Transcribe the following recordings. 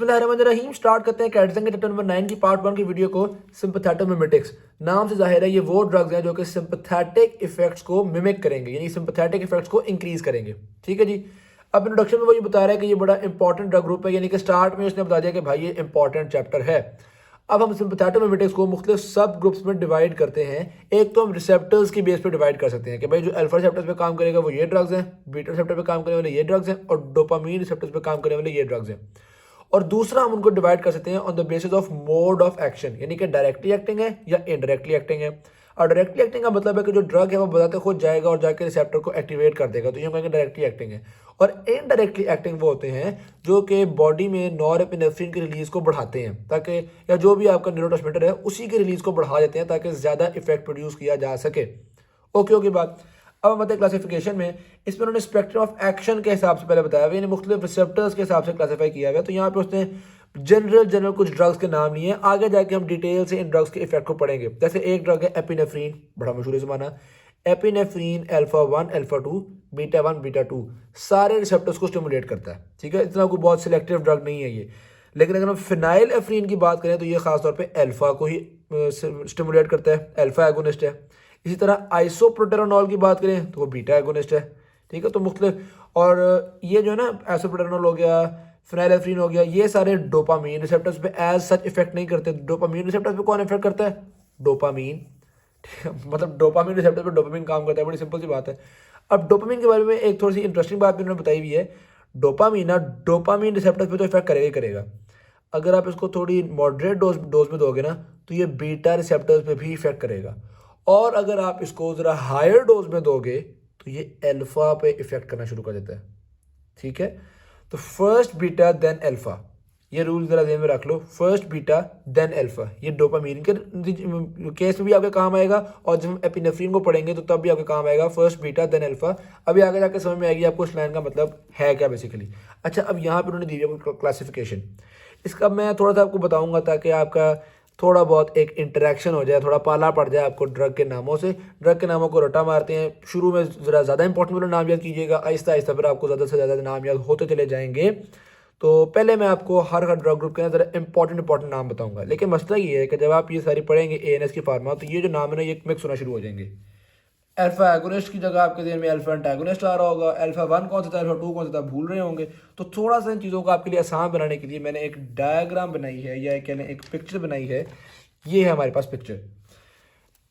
बिस्मिल्लाहिर्रहमानिर्रहीम। स्टार्ट करते हैं कैडिसन के चैप्टर नंबर 9 की पार्ट 1 की वीडियो को। सिंपैथेटिक मिमेटिक्स नाम से जाहिर है ये वो ड्रग्स हैं जो कि सिंपैथेटिक इफेक्ट्स को मिमिक करेंगे, यानी सिंपैथेटिक इफेक्ट्स को इंक्रीज करेंगे। ठीक है जी। अब इंट्रोडक्शन में वो ये बता रहा है कि ये बड़ा इंपॉर्टेंट ड्रग ग्रुप है, यानी कि स्टार्ट में उसने बता दिया कि भाई ये इंपॉर्टेंट चैप्टर है। अब हम सिंपैथेटिक मिमेटिक्स को मुख्तलिफ सब ग्रुप्स में डिवाइड करते हैं। एक तो हम रिसेप्टर्स की बेस पे डिवाइड कर सकते हैं कि भाई जो अल्फा रिसेप्टर्स पे काम करेगा वो ये ड्रग्स हैं, बीटा रिसेप्टर पे काम करने वाले ये ड्रग्स हैं, और डोपामीन रिसेप्टर्स पे काम करने वाले ये ड्रग्स हैं। और दूसरा हम उनको डिवाइड कर सकते हैं on the basis of mode of action, यानी कि डायरेक्टली एक्टिंग है या इनडायरेक्टली एक्टिंग है। और डायरेक्टली एक्टिंग का मतलब है कि जो ड्रग है वो बताते खुद जाएगा और जाके रिसेप्टर को एक्टिवेट कर देगा, तो ये हम कहेंगे डायरेक्टली एक्टिंग है। और इनडायरेक्टली एक्टिंग वो होते हैं जो कि बॉडी में नॉरएपिनेफ्रिन की रिलीज को बढ़ाते हैं, ताकि या जो भी आपका न्यूरोट्रांसमीटर है उसी की रिलीज को बढ़ा देते हैं ताकि ज़्यादा इफेक्ट प्रोड्यूस किया जा सके। ओके बात। अब हम आते हैं क्लासिफिकेशन में। इसमें उन्होंने स्पेक्ट्रम ऑफ एक्शन के हिसाब से पहले बताया हुआ, यानी मुख्तलिफ रिसेप्टर्स के हिसाब से क्लासीफाई किया हुआ है। तो यहाँ पे उसने जनरल कुछ ड्रग्स के नाम लिए हैं। आगे जाके हम डिटेल से इन ड्रग्स के इफेक्ट को पढ़ेंगे। जैसे एक ड्रग है एपिनेफ्रीन, बड़ा मशहूर ज़माना। Epinephrine alpha 1 alpha 2 beta 1 beta 2 सारे रिसेप्टर्स को स्टिमुलेट करता है। ठीक है, इतना कोई बहुत सिलेक्टिव ड्रग नहीं है ये। लेकिन अगर हम फिनाइल एफ्रीन की बात करें तो ये खासतौर पर अल्फा को ही स्टिमुलेट करता है, अल्फा एगोनिस्ट है। इसी तरह आइसोप्रोटेरोनॉल की बात करें तो वो बीटा एगोनिस्ट है। ठीक है, तो मुख्तलिफ, और ये जो है ना आइसोप्रोटेरोनॉल हो गया, फिनाइलेफ्रीन हो गया, ये सारे डोपामीन रिसेप्टर्स पे एज सच इफेक्ट नहीं करते। डोपामीन रिसेप्टर्स पे कौन इफेक्ट करता है? डोपामीन। मतलब डोपामीन रिसेप्टर पे डोपामीन काम करता है, बड़ी सिंपल सी बात है। अब डोपामीन के बारे में एक थोड़ी सी इंटरेस्टिंग बात भी उन्होंने बताई हुई है। डोपामीन रिसेप्टर्स पे तो इफेक्ट करेगा ही करेगा। अगर आप इसको थोड़ी मॉडरेट डोज में दोगे ना तो ये बीटा रिसेप्टर्स पे भी इफेक्ट करेगा, और अगर आप इसको ज़रा हायर डोज में दोगे तो ये अल्फा पे इफेक्ट करना शुरू कर देता है। ठीक है, तो फर्स्ट बीटा देन अल्फा, ये रूल ज़रा ध्यान में रख लो। फर्स्ट बीटा देन अल्फा, ये डोपामीन के केस में भी आपके काम आएगा, और जब हम एपिनेफ्रीन को पढ़ेंगे तो तब भी आपके काम आएगा फर्स्ट बीटा देन अल्फा। अभी आगे जाके समझ में आएगी आपको इस लाइन का मतलब है क्या बेसिकली। अच्छा, अब यहाँ पर उन्होंने दी है क्लासिफिकेशन। इसका मैं थोड़ा सा आपको बताऊंगा ताकि आपका थोड़ा बहुत एक इंटरेक्शन हो जाए, थोड़ा पाला पड़ जाए आपको ड्रग के नामों से। ड्रग के नामों को रटा मारते हैं, शुरू में ज़रा ज़्यादा इंपॉर्टेंट वाले नाम याद कीजिएगा, आहिस्ता आहिस्ता फिर आपको ज़्यादा से ज़्यादा नाम याद होते चले जाएंगे। तो पहले मैं आपको हर ड्रग ग्रुप के अंदर इंपॉर्टेंट नाम बताऊंगा। लेकिन मसला ये है कि जब आप ये सारी पढ़ेंगे ANS की फार्मा, तो ये जो नाम है ना ये मिक्स होना शुरू हो जाएंगे। अल्फा एगोनिस्ट की जगह आपके ध्यान में अल्फा एंटागोनिस्ट आ रहा होगा, अल्फा 1 कौन सा था, अल्फा 2 कौन सा था, भूल रहे होंगे। तो थोड़ा सा इन चीज़ों को आपके लिए आसान बनाने के लिए मैंने एक डायग्राम बनाई है, या कह लें एक पिक्चर बनाई है। ये है हमारे पास पिक्चर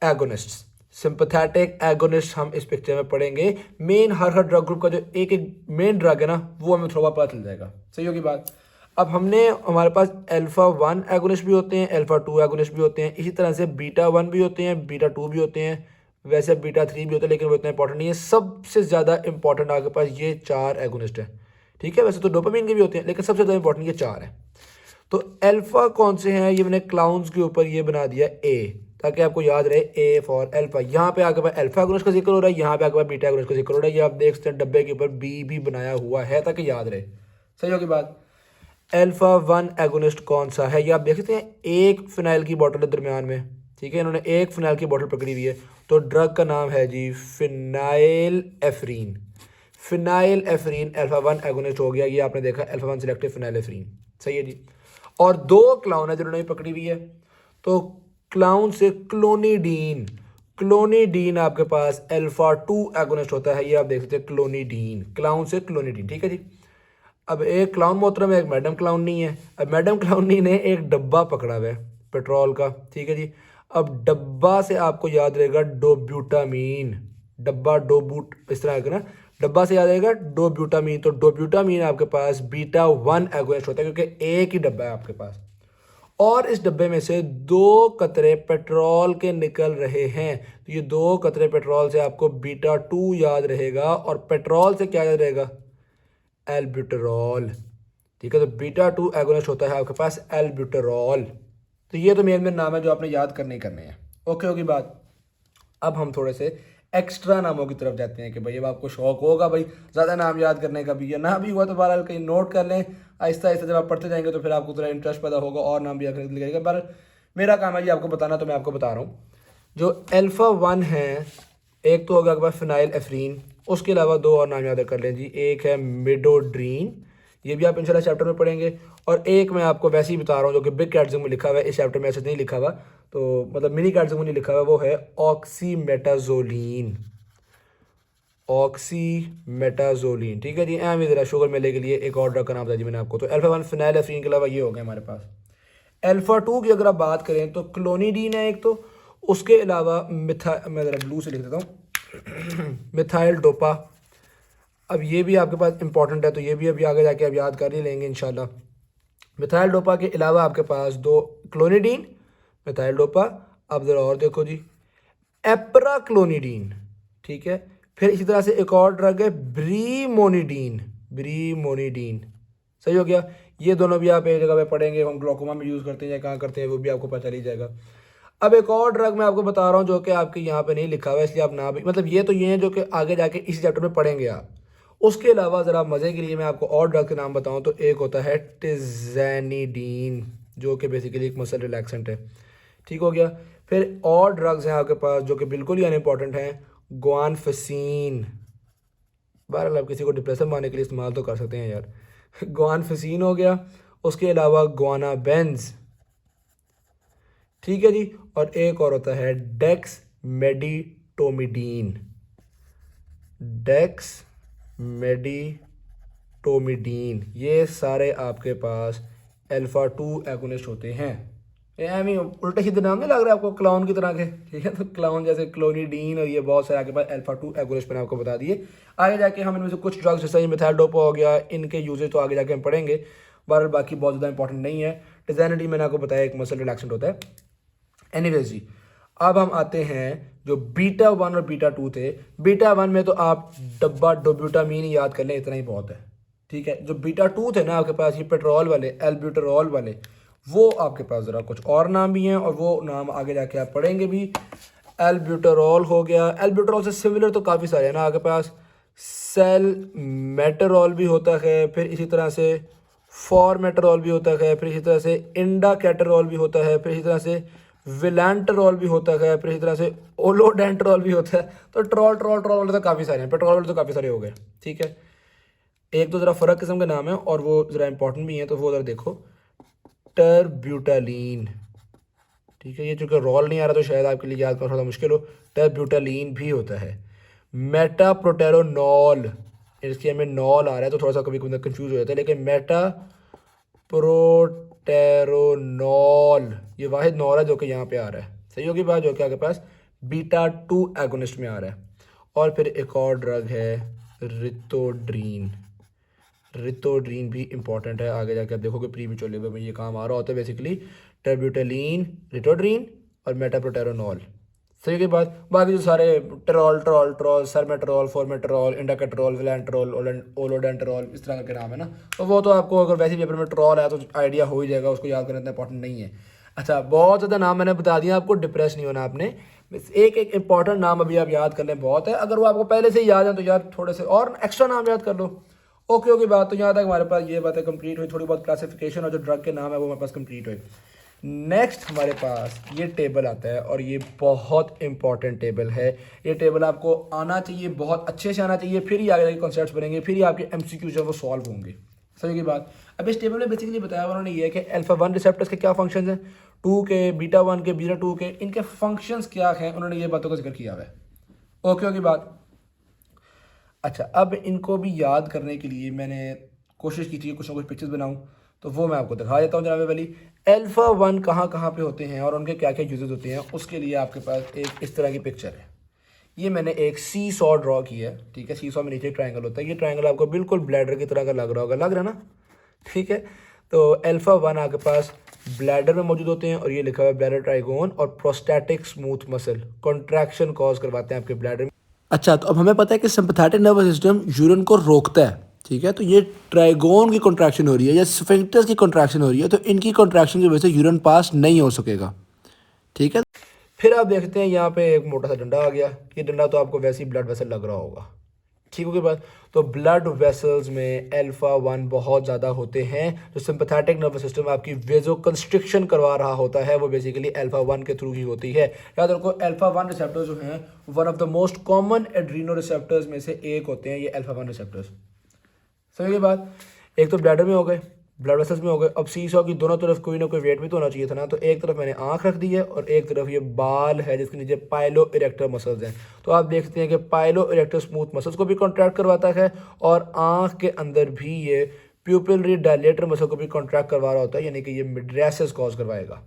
एगोनिस्ट, सिंपैथेटिक एगोनिस्ट हम इस पिक्चर में पढ़ेंगे। मेन हर ड्रग ग्रुप का जो एक एक मेन ड्रग है ना वो हमें थोड़ा पता चल जाएगा। सही होगी बात। अब हमारे पास अल्फा 1 एगोनिस्ट भी होते हैं, अल्फा 2 एगोनिस्ट भी होते हैं, इसी तरह से बीटा 1 भी होते हैं, बीटा 2 भी होते हैं, वैसे बीटा 3 भी होते हैं, लेकिन वो इतना इंपॉर्टेंट नहीं है। सबसे ज़्यादा इंपॉर्टेंट आपके पास ये 4 एगोनिस्ट है। ठीक है, वैसे तो डोपामीन के भी होते हैं, लेकिन सबसे ज़्यादा इंपॉर्टेंट ये 4 है। तो अल्फा कौन से हैं, ये मैंने क्लाउन्स के ऊपर ये बना दिया A, ताकि आपको याद रहे A फॉर अल्फा। यहाँ पे आगे अल्फा एगोनिस्ट का जिक्र हो रहा है, यहाँ पे आगे बीटा एगोनिस्ट का जिक्र हो रहा है। ये आप देख सकते हैं डब्बे के ऊपर B भी बनाया हुआ है ताकि याद रहे। सही होगी बात। अल्फा 1 एगोनिस्ट कौन सा है, ये आप देख सकते हैं, एक फिनाइल की बोतल है दरमियान में। ठीक है, इन्होंने एक फिनाइल की बोतल पकड़ी हुई है, तो ड्रग का नाम है जी फिनाइल एफ्रीन। फिनाइल एफ्रीन अल्फा 1 एगोनिस्ट हो गया। ये आपने देखा अल्फा 1 सिलेक्टिव फिनाइल एफ्रीन। सही है जी। और 2 क्लाउन है जिन्होंने पकड़ी हुई है, तो क्लाउन से क्लोनिडीन। क्लोनिडीन आपके पास अल्फा 2 एगोनिस्ट होता है, ये आप देख सकते हैं क्लोनिडीन, क्लाउन से क्लोनिडीन। ठीक है जी। अब एक क्लाउन मोहतरम है, एक मैडम क्लाउन नहीं है। अब मैडम क्लाउनी ने एक डब्बा पकड़ा हुआ है पेट्रोल का। ठीक है जी। अब डब्बा से आपको याद रहेगा डोब्यूटामीन, डब्बा डोबूट इस तरह का ना, डब्बा से याद आएगा डोब्यूटामीन। तो डोब्यूटामीन आपके पास बीटा 1 एगोनिस्ट होता है, क्योंकि एक ही डब्बा है आपके पास, और इस डब्बे में से 2 कतरे पेट्रोल के निकल रहे हैं। तो ये 2 कतरे पेट्रोल से आपको बीटा 2 याद रहेगा, और पेट्रोल से क्या याद रहेगा? एल्ब्यूटरॉल। ठीक है, तो बीटा 2 एगोनिस्ट होता है आपके पास एल्ब्यूटरॉल। तो ये तो मेन नाम है जो आपने याद करने ही करने हैं। ओके होगी बात। अब हम थोड़े से एक्स्ट्रा नामों की तरफ जाते हैं कि भाई अब आपको शौक होगा भाई ज़्यादा नाम याद करने का भी, या ना भी हुआ तो बहरहाल कहीं नोट कर लें। आहिस्ता आहिस्ता जब आप पढ़ते जाएंगे तो फिर आपको थोड़ा इंटरेस्ट पैदा होगा और नाम भी याद करने लगेगा। पर मेरा काम है जी आपको बताना, तो मैं आपको बता रहा हूँ। जो अल्फा 1 है, एक तो होगा आपके पास फिनाइल एफ्रीन, उसके अलावा 2 और नाम याद कर लें जी। एक है मिडोड्रीन, ये भी आप इंशाल्लाह चैप्टर में पढ़ेंगे। और एक मैं आपको वैसे ही बता रहा हूँ जो कि बिग कैट्स में लिखा हुआ है, इस चैप्टर में ऐसे नहीं लिखा हुआ, तो मतलब मिनी कैट्स में नहीं लिखा हुआ, वो है ऑक्सीमेटाजोलिन। ऑक्सीमेटाजोलिन, ठीक है जी। एम ज़रा शुगर मेले के लिए एक और ड्रग का नाम था जी मैंने आपको। तो अल्फा 1 फिनाइलएफ्रीन के अलावा ये हो गया हमारे पास। अल्फा 2 की अगर आप बात करें तो क्लोनिडीन है एक, तो उसके अलावा मैं ज़रा ब्लू से लिख देता हूँ मिथाइल डोपा। अब ये भी आपके पास इंपॉर्टेंट है, तो ये भी अभी आगे जाके आप याद कर ही लेंगे इंशाल्लाह। मिथाइल डोपा के अलावा आपके पास दो, क्लोनिडीन, मिथाइल डोपा। अब ज़रा और देखो जी, एप्राक्लोनिडीन, ठीक है। फिर इसी तरह से एक और ड्रग है ब्रीमोनिडीन, ब्रीमोनिडीन, सही हो गया। ये दोनों भी आप एक जगह पे पढ़ेंगे, हम ग्लोकोमा में यूज़ करते हैं या कहाँ करते हैं वो भी आपको पता चल ही जाएगा। अब एक और ड्रग मैं आपको बता रहा हूँ जो कि आपके यहाँ पे नहीं लिखा हुआ है, इसलिए आप ना भी, मतलब ये तो ये हैं जो कि आगे जाके इसी चैप्टर में पढ़ेंगे आप। उसके अलावा ज़रा मज़े के लिए मैं आपको और ड्रग के नाम बताऊँ तो एक होता है टिज़ैनिडीन, जो कि बेसिकली एक मसल रिलैक्सेंट है, ठीक हो गया। फिर और ड्रग्स हैं आपके पास जो कि बिल्कुल ही अनइम्पॉर्टेंट हैं, गुआनफिसीन। बहरहाल आप किसी को डिप्रेशन में आने के लिए इस्तेमाल तो कर सकते हैं यार। गुआनफिसीन हो गया, उसके अलावा गुआना बेंज, ठीक है जी। और एक और होता है डेक्स मेडिटोमिडीन, डेक्स मेडिटोमिडीन। ये सारे आपके पास अल्फा 2 एगोनिस्ट होते हैं। एम उल्टे सीधे नाम नहीं लग रहा है आपको क्लाउन की तरह के, ठीक है। तो क्लाउन जैसे क्लोनिडीन और ये बहुत सारे आपके पास अल्फा 2 एगोनिस्ट मैंने आपको बता दिए। आगे जाके हम इनमें से कुछ ड्रग्स जैसे मिथाइल डोपा हो गया, इनके यूजेज तो आगे जाके हम पढ़ेंगे, बहरहाल बाकी बहुत ज़्यादा इंपॉर्टेंट नहीं है। टिज़ैनिडीन मैंने आपको बताया एक मसल रिलैक्सेंट होता है। एनीवेज जी, अब हम आते हैं जो बीटा 1 और बीटा 2 थे। बीटा 1 में तो आप डब्बा डोब्यूटामीन याद कर लें, इतना ही बहुत है, ठीक है। जो बीटा 2 थे ना आपके पास, ये पेट्रोल वाले, एल्ब्यूटरॉल वाले, वो आपके पास ज़रा कुछ और नाम भी हैं और वो नाम आगे जाके आप पढ़ेंगे भी। एल्ब्यूटरॉल हो गया, एल्ब्यूटरॉल से सिमिलर तो काफ़ी सारे हैं ना आपके पास। सेल मेटरॉल भी होता है, फिर इसी तरह से फॉर्मेटरॉल भी होता है, फिर इसी तरह से इंडाकेटरॉल भी होता है, फिर इसी तरह से विलांटरॉल भी होता है, फिर इसी तरह से ओलोडेंटरॉल भी होता है। तो ट्रॉल ट्रॉल ट्रॉल वाले तो काफ़ी सारे हैं, पेट्रोल वाले तो काफ़ी सारे हो गए, ठीक है। एक तो ज़रा फ़र्क किस्म के नाम है और वो ज़रा इंपॉर्टेंट भी हैं, तो वो ज़रा देखो, टरब्यूटालीन, ठीक है। ये चूँकि रोल नहीं आ रहा तो शायद आपके लिए याद करना थोड़ा मुश्किल हो। टरब्यूटालीन भी होता है। मेटाप्रोटेरोनॉल, इसके हमें नॉल आ रहा है तो थोड़ा सा कभी कभी कंफ्यूज हो जाता है, लेकिन मेटा प्रोटेरोनॉल ये वाहिद नॉल है जो कि यहाँ पे आ रहा है, सही होगी बात, जो कि आपके पास बीटा 2 एगोनिस्ट में आ रहा है। और फिर एक और ड्रग है रितोड्रीन, रितोड्रीन भी इंपॉर्टेंट है, आगे जाके आप देखोगे प्री मेच्योर लेवल में ये काम आ रहा होता है बेसिकली। टर्ब्यूटालीन, रितोड्रीन और मेटाप्रोटेरोनॉल, सही के बाद बाकी जो सारे ट्रॉल ट्रॉल ट्रॉल सरमेट्रॉल, फॉर्मेट्रॉल, इंडाकेट्रॉल, विलांट्रॉल, ओलोडेंट्रॉल, इस तरह के नाम है ना। तो वो तो आपको अगर वैसे पेपर में ट्रॉल है तो आइडिया हो ही जाएगा, उसको याद करना इतना इंपॉर्टेंट नहीं है। अच्छा, बहुत ज़्यादा नाम मैंने बता दिया आपको, डिप्रेस नहीं होना आपने। एक एक इंपॉर्टेंट नाम अभी आप याद कर लें, बहुत है। अगर वो आपको पहले से ही याद है तो यार थोड़े से और एक्स्ट्रा नाम याद कर लो। ओके ओके, बात तो यहाँ तक हमारे पास ये बातें कंप्लीट हुई, थोड़ी बहुत क्लासिफिकेशन और जो ड्रग के नाम है वो हमारे पास कंप्लीट हुई। नेक्स्ट हमारे पास ये टेबल आता है और ये बहुत इंपॉर्टेंट टेबल है। ये टेबल आपको आना चाहिए, बहुत अच्छे से आना चाहिए, फिर ही आगे जाके कॉन्सेप्ट्स बनेंगे, फिर ही आपके एमसीक्यू जो है वो सॉल्व होंगे, सही की बात। अब इस टेबल में बेसिकली बताया उन्होंने ये है कि अल्फा 1 रिसेप्टर्स के क्या फंक्शंस हैं, 2 के, बीटा 1 के, बीटा 2 के, इनके फंक्शंस क्या हैं, उन्होंने ये बातों का जिक्र किया हुआ है। ओके ओके बात। अच्छा, अब इनको भी याद करने के लिए मैंने कोशिश की थी कुछ ना कुछ पिक्चर्स बनाऊं, तो वो मैं आपको दिखा देता हूँ जनाब वाली। अल्फा 1 कहाँ कहाँ पे होते हैं और उनके क्या क्या यूजेस होते हैं, उसके लिए आपके पास एक इस तरह की पिक्चर है। ये मैंने एक सी सॉ ड्रॉ किया है, ठीक है। सी सॉ में नीचे ट्रायंगल होता है, ये ट्रायंगल आपको बिल्कुल ब्लैडर की तरह का लग रहा होगा, लग रहा है ना, ठीक है। तो अल्फा 1 आपके पास ब्लैडर में मौजूद होते हैं और ये लिखा हुआ है ब्लैडर ट्राइगोन और prostatic smooth muscle, contraction cause करवाते हैं आपके ब्लैडर में। अच्छा, तो अब हमें पता है कि सिंपैथेटिक नर्वस सिस्टम यूरिन को रोकता है, ठीक है। तो ये ट्राइगोन की कॉन्ट्रैक्शन हो रही है या स्फिंक्टर्स की कॉन्ट्रैक्शन हो रही है, तो इनकी कॉन्ट्रैक्शन की वजह से यूरिन पास नहीं हो सकेगा, ठीक है। फिर आप देखते हैं यहाँ पे एक मोटा सा डंडा आ गया। ये डंडा तो आपको वैसे ही ब्लड वेसल लग रहा होगा, ठीक होगी बात। तो ब्लड वेसल्स में अल्फा 1 बहुत ज़्यादा होते हैं। जो सिंपैथेटिक नर्वस सिस्टम आपकी वेजो कंस्ट्रिक्शन करवा रहा होता है वो बेसिकली अल्फा 1 के थ्रू ही होती है। याद रखो, अल्फा 1 रिसेप्टर्स जो हैं one of the most common Adreno receptors में से एक होते हैं ये अल्फा 1 रिसेप्टर्स, समझिए बात। एक तो ब्लैडर में हो गए, ब्लड वेसल्स में हो गए। अब सीसॉ की दोनों तरफ कोई ना कोई वेट भी तो होना चाहिए था ना, तो एक तरफ मैंने आंख रख दी है और एक तरफ ये बाल है जिसके नीचे पाइलो इरेक्टर मसल्स हैं। तो आप देख सकते हैं कि पाइलो इरेक्टर स्मूथ मसल्स को भी कॉन्ट्रैक्ट करवाता है और आंख के अंदर भी ये प्यूपिलरी डायलेटर मसल को भी कॉन्ट्रैक्ट करवा रहा होता है, यानी कि ये मिड्रेसिस कॉज करवाएगा।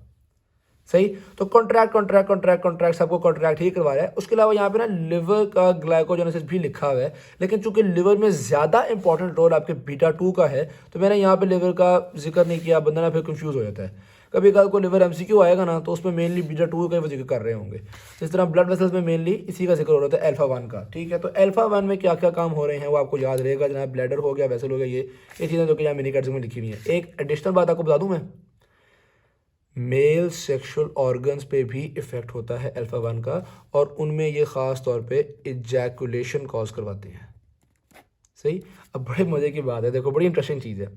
सही, तो कॉन्ट्रैक्ट कॉन्ट्रैक्ट कॉन्ट्रैक्ट कॉन्ट्रैक्ट सबको कॉन्ट्रैक्ट ही करवा रहा है। उसके अलावा यहाँ पे ना लिवर का ग्लाइकोजेनेसिस भी लिखा हुआ है, लेकिन चूंकि लिवर में ज़्यादा इंपॉर्टेंट रोल आपके बीटा 2 का है तो मैंने यहाँ पे लिवर का जिक्र नहीं किया, बंदा ना फिर कंफ्यूज हो जाता है। कभी कभी को लिवर एमसीक्यू आएगा ना तो उसमें मेनली बीटा 2 का जिक्र कर रहे होंगे। जिस तरह ब्लड वेसल्स में मेनली इसी का जिक्र हो रहा था अल्फा 1 का। ठीक है, तो अल्फा 1 में क्या क्या काम हो रहे हैं वो आपको याद रहेगा जनाब। ब्लैडर हो गया, वेसल हो गया, ये चीज़ें जो कि यहाँ मिनी कैट्स में लिखी हुई हैं। एक एडिशनल बात आपको बता दूँ मैं, मेल सेक्सुअल ऑर्गन्स पे भी इफ़ेक्ट होता है अल्फा 1 का, और उनमें ये ख़ास तौर पे इजैकुलेशन कॉज करवाते हैं। सही, अब बड़े मज़े की बात है, देखो बड़ी इंटरेस्टिंग चीज़ है।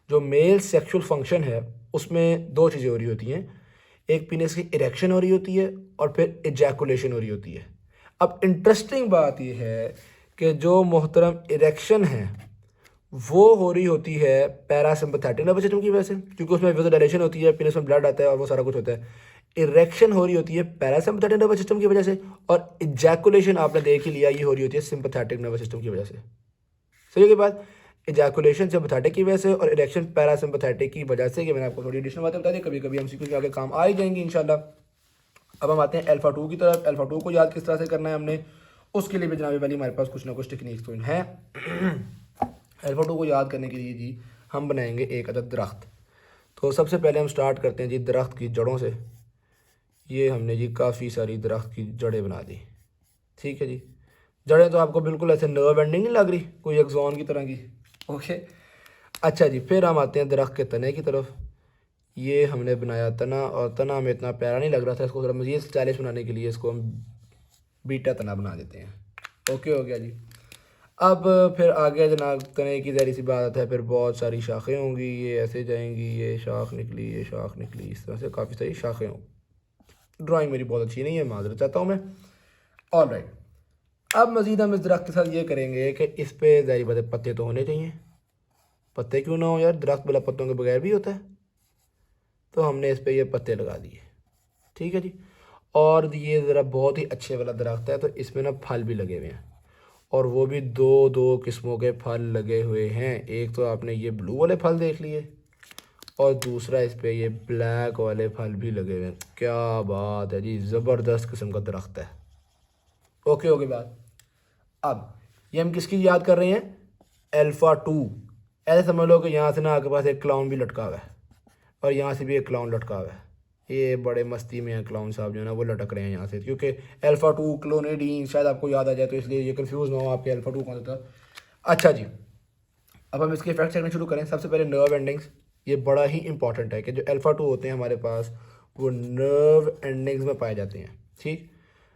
जो मेल सेक्सुअल फंक्शन है उसमें दो चीज़ें हो रही होती हैं, एक पीनस की इरेक्शन हो रही होती है और फिर इजैकुलेशन हो रही होती है। अब इंटरेस्टिंग बात यह है कि जो मोहतरम इरेक्शन है वो हो रही होती है पैरासिम्पथेटिक नर्वस सिस्टम की वजह से, क्योंकि उसमें वेसोडाइलेशन होती है, पीनस में ब्लड आता है और वो सारा कुछ होता है। इरेक्शन हो रही होती है पैरासिम्पथेटिक नर्वस सिस्टम की वजह से, और इजैकुलेशन आपने देख ही लिया ये हो रही होती है सिंपथेटिक नर्वस सिस्टम की वजह से। सही के बाद इजैकुलेशन सिंपथेटिक की वजह से और इरेक्शन पैरासिम्पथेटिक की वजह से। ये मैंने आपको थोड़ी एडिशनल बातें बता दी, कभी कभी एमसीक्यू के आगे काम आ ही जाएंगी इंशाल्लाह। अब हम आते हैं अल्फा 2 की तरफ। अल्फा 2 को याद किस तरह से करना है हमने, उसके लिए भी जनाब वाली हमारे पास कुछ ना कुछ टेक्निक्स तो हैं। अल्फा 2 को याद करने के लिए जी हम बनाएंगे एक अदद दरख्त। तो सबसे पहले हम स्टार्ट करते हैं जी दरख्त की जड़ों से। ये हमने जी काफ़ी सारी दरख्त की जड़ें बना दी। ठीक है जी, जड़ें तो आपको बिल्कुल ऐसे नर्व एंडिंग नहीं लग रही, कोई एक्सॉन की तरह की। ओके, अच्छा जी, फिर हम आते हैं दरख्त के तने की तरफ। ये हमने बनाया तना, और तना हमें इतना प्यारा नहीं लग रहा था, इसको थोड़ा मज़ीद स्टाइलिश बनाने के लिए इसको हम बीटा तना बना देते हैं। ओके हो गया जी। अब फिर आगे जनाब तने की ज़ाहिर सी बात है, फिर बहुत सारी शाखें होंगी, ये ऐसे जाएंगी, ये शाख निकली, ये शाख निकली, इस तरह से काफ़ी सारी शाखें होंगी। ड्राइंग मेरी बहुत अच्छी नहीं है, माजरत चाहता हूँ मैं। ऑल राइट, अब मज़ीद हम इस दरख्त के साथ ये करेंगे कि इस पर ज़ाहिर बात है पत्ते तो होने चाहिए। पत्ते क्यों ना हो यार, दरख्त बिना पत्तों के बगैर भी होता है। तो हमने इस पर ये पत्ते लगा दिए। ठीक है जी, और ये ज़रा बहुत ही अच्छे वाला दरख्त है, तो इसमें ना फल भी लगे हुए हैं, और वो भी दो दो किस्मों के फल लगे हुए हैं। एक तो आपने ये ब्लू वाले फल देख लिए, और दूसरा इस पे ये ब्लैक वाले फल भी लगे हुए हैं। क्या बात है जी, ज़बरदस्त किस्म का दरख्त है। ओके ओके बात। अब ये हम किसकी याद कर रहे हैं, अल्फा 2। ऐसे समझ लो कि यहाँ से ना आपके पास एक क्लाउन भी लटका हुआ है, और यहाँ से भी एक क्लाउन लटका हुआ है। ये बड़े मस्ती में हैं क्लाउन साहब जो है ना, वो लटक रहे हैं यहाँ से, क्योंकि अल्फा 2 क्लोनेडीन शायद आपको याद आ जाए, तो इसलिए ये कंफ्यूज ना हो आपके अल्फा 2 कौन सा था। अच्छा जी, अब हम इसके इफेक्ट देखना शुरू करें। सबसे पहले नर्व एंडिंग्स, ये बड़ा ही इंपॉर्टेंट है कि जो अल्फा 2 होते हैं हमारे पास वो नर्व एंडिंग्स में पाए जाते हैं। ठीक,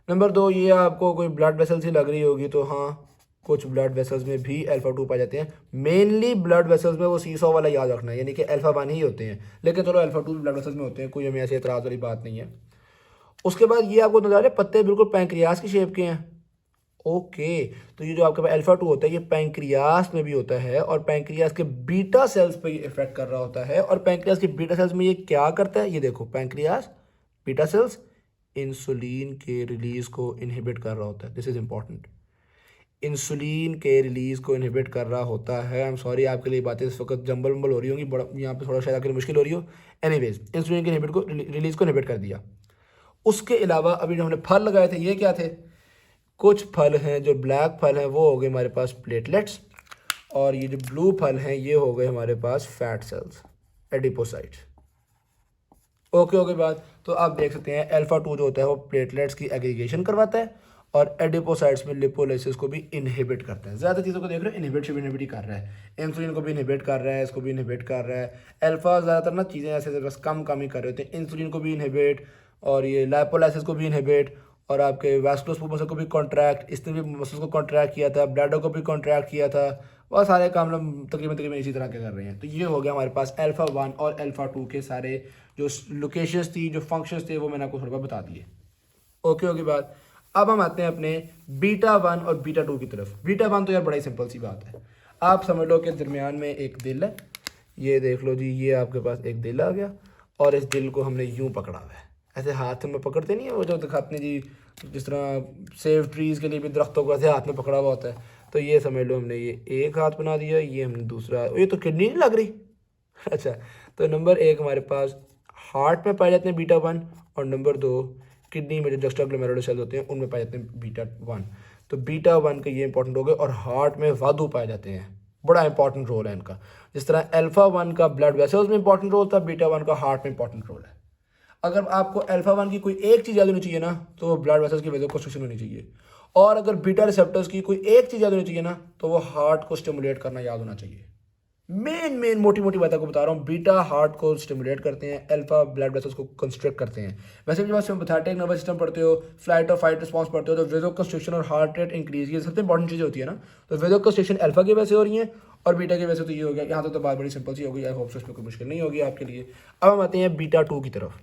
नंबर 2, ये आपको कोई ब्लड वेसल सी लग रही होगी, तो हाँ कुछ ब्लड वेसल्स में भी अल्फा 2 पाए जाते हैं। मेनली ब्लड वेसल्स में वो सीसॉ वाला याद रखना है, यानी कि अल्फा 1 ही होते हैं, लेकिन चलो अल्फा 2 भी ब्लड वेसल्स में होते हैं, कोई हमें ऐसे एतराज़ वाली बात नहीं है। उसके बाद ये आपको नजर पत्ते बिल्कुल पैंक्रियास की शेप के हैं। ओके, तो ये जो आपके पास अल्फा 2 होता है ये पैंक्रियास में भी होता है, और पैंक्रियास के बीटा सेल्स पे ये इफेक्ट कर रहा होता है। और पैंक्रियास के बीटा सेल्स में ये क्या करता है, ये देखो पैंक्रियास बीटा सेल्स इंसुलिन के रिलीज को इनहिबिट कर रहा होता है। दिस इज इंपॉर्टेंट, इंसुलिन के रिलीज को इनहिबिट कर रहा होता है। आई एम सॉरी, आपके लिए बातें इस वक्त जंबल वंबल हो रही होंगी, बड़ा यहाँ पे थोड़ा शायद आपके लिए मुश्किल हो रही हो। एनीवेज, इंसुलिन के इनहिबिट को रिलीज को इनहिबिट कर दिया। उसके अलावा अभी जो हमने फल लगाए थे ये क्या थे, कुछ फल हैं जो ब्लैक फल हैं वो हो गए हमारे पास प्लेटलेट्स, और ये जो ब्लू फल हैं ये हो गए हमारे पास fat cells, adipocytes. Okay okay बात। तो आप देख सकते हैं अल्फा 2 जो होता है वो प्लेटलेट्स की एग्रीगेशन करवाता है, और एडिपोसाइट्स में लिपोलाइसिस को भी इनहिबिट करता है। ज़्यादा चीज़ों को देख रहे हो, इनहिबिट ही कर रहा है। इंसुलिन को भी इनहिबिट कर रहा है, इसको भी इनहिबिट कर रहा है। अल्फा ज़्यादातर ना चीज़ें ऐसे बस कम कम ही कर रहे होते हैं। इंसुलिन को भी इनहिबिट, और ये लाइपोलाइसिस को भी इनहिबिट, और आपके वैस्कुलर मसल को भी कॉन्ट्रैक्ट, इसने भी मसल्स को कॉन्ट्रैक्ट किया था, ब्लैडर को भी कॉन्ट्रैक्ट किया था। बहुत सारे काम हम तकरीबन इसी तरह के कर रहे हैं। तो ये हो गया हमारे पास अल्फा 1 और अल्फा 2 के सारे जो लोकेशंस थी, जो फंक्शंस थे, वो मैंने आपको थोड़ा बता दिए। ओके ओके बात। अब हम आते हैं अपने बीटा 1 और बीटा 2 की तरफ। बीटा 1 तो यार बड़ा ही सिंपल सी बात है। आप समझ लो कि दरमियान में एक दिल है, ये देख लो जी, ये आपके पास एक दिल आ गया और इस दिल को हमने यूं पकड़ा हुआ है, ऐसे हाथ में पकड़ते नहीं है वो जो दिखाते हैं जी, जिस तरह सेव ट्रीज़ के लिए भी दरख्तों को ऐसे हाथ में पकड़ा हुआ होता है। तो ये समझ लो हमने ये एक हाथ बना दिया, ये हमने दूसरा, ये तो किडनी नहीं लग रही। अच्छा, तो नंबर 1 हमारे पास हार्ट में पाए जाते हैं बीटा 1, और नंबर 2 किडनी में जो जस्टाग्लोमेरुलर सेल्स होते हैं उनमें पाए जाते हैं बीटा 1। तो बीटा 1 के ये इंपॉर्टेंट हो गए, और हार्ट में वादू पाए जाते हैं, बड़ा इंपॉर्टेंट रोल है इनका। जिस तरह अल्फा 1 का ब्लड वेसल्स में इंपॉर्टेंट रोल था, बीटा 1 का हार्ट में इंपॉर्टेंट रोल है। अगर आपको अल्फा 1 की कोई एक चीज़ याद होनी चाहिए ना, तो ब्लड वेसल्स की वजह कंस्ट्रक्शन होनी चाहिए, और अगर बीटा रिसेप्टर्स की कोई एक चीज़ याद होनी चाहिए ना, तो वो हार्ट को स्टिमुलेट करना याद होना चाहिए। मेन मोटी मोटी बातें को बता रहा हूँ। बीटा हार्ट को स्टिमुलेट करते हैं, अल्फा ब्लड वेसल्स को कंस्ट्रक्ट करते हैं। वैसे जब आप सिम्पैथेटिक नर्वस सिस्टम पढ़ते हो, फ्लाइट और फाइट रिस्पॉन्स पढ़ते हो, तो वेजो कंस्ट्रक्शन और हार्ट रेट इंक्रीज, ये सबसे इंपॉर्टेंट चीज़ होती है ना। तो वेजो कंस्ट्रक्शन अल्फा की वजह से हो रही है, और बीटा की वजह से तो ये हो गया। यहाँ तो बात बड़ी सिंपल सी होगी, आई होप सो इसमें कोई मुश्किल नहीं होगी आपके लिए। अब हम आते हैं बीटा 2 की तरफ।